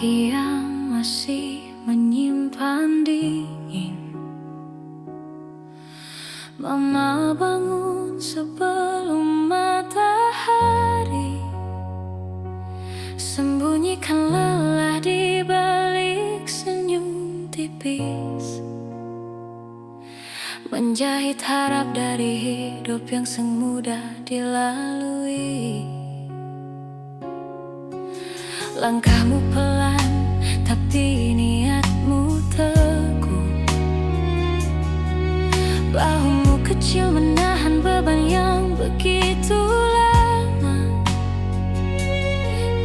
hati yang masih menyimpan dingin. Mama bangun sebelum matahari, sembunyikan lelah di balik senyum tipis, menjahit harap dari hidup yang semudah dilalui. Langkahmu pelan, tapi niatmu teguh. Bahumu kecil menahan beban yang begitu lama.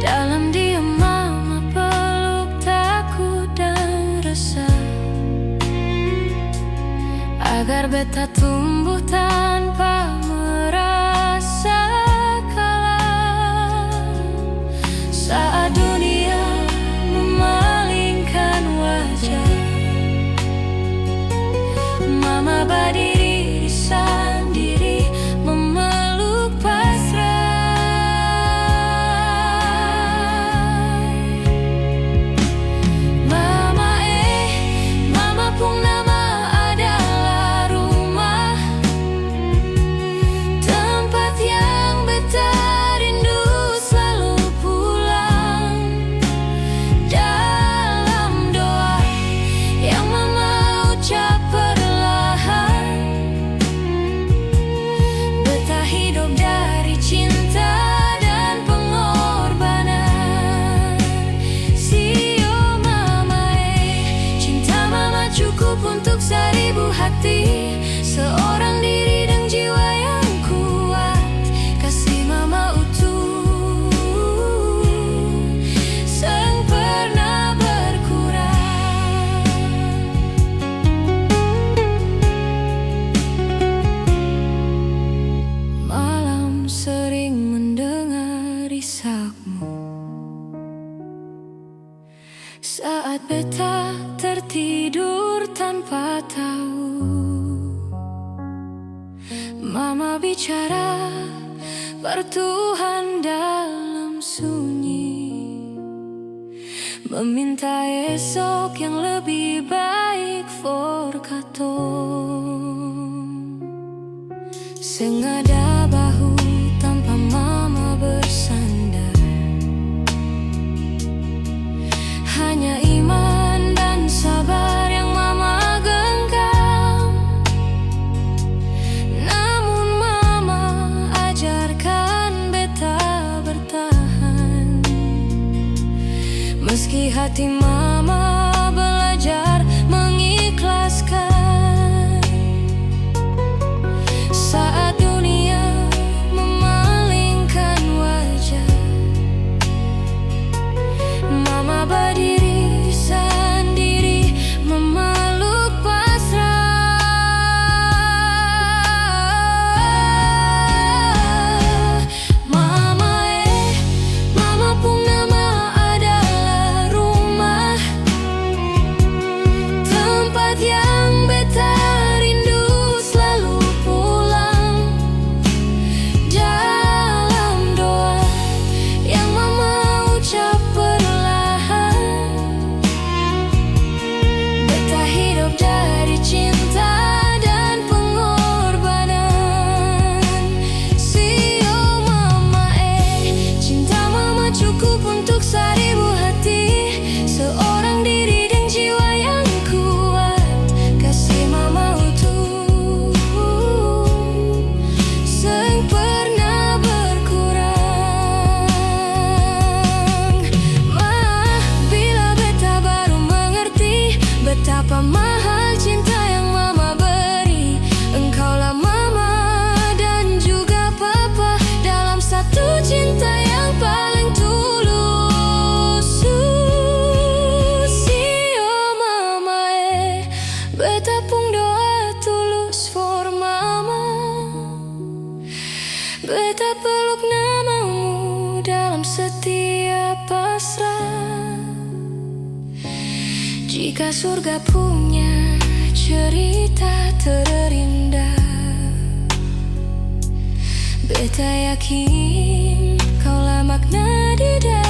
Dalam diam mama peluk takut dan resah, agar beta tumbuh tanpa merasa kalah. Saat dunia memalingkan wajah, mama berdiri di sendiri, memeluk pasrah. Mama pun nama adalah rumah, tempat yang beta rindu selalu pulang. Dalam doa yang mama ucap perlahan, beta hidup dari cinta dan pengorbanan. Sio mama, cinta mama cukup untuk 1000 hati, seorang diri dan jiwa yang kuat. Kasih mama utuh, sang pernah berkurang. Malam sering mendengar isakmu, saat beta tertidur tanpa tahu. Mama bicara bertuhan dalam sunyi, meminta esok yang lebih baik for katong. Sengaja bahu tanpa mama bersandar, hanya iman dan sabar yang mama genggam. Namun mama ajarkan beta bertahan, meski hati mama belajar mengikhlaskan. Saat dunia memalingkan wajah, mama berdiri sendiri, memeluk pasrah. Mama pun nama adalah rumah, tempat yang beta rindu selalu pulang. Dalam doa yang mama ucap perlahan, beta hidup dari cinta dan pengorbanan. Sio mama, cinta mama cukup untuk 1000 hati, seorang diri dan jiwa yang kuat. Kasih mama utuh, sang pernah berkurang. Bila beta baru mengerti betapa mahal cinta yang mama beri. Engkaulah mama dan juga papa dalam satu cinta yang paling tulus. Sio mama, beta pun doa tulus for mama. Beta peluk namamu dalam setiap pasrah. Jika surga punya cerita terindah, beta yakin kaulah makna di dalam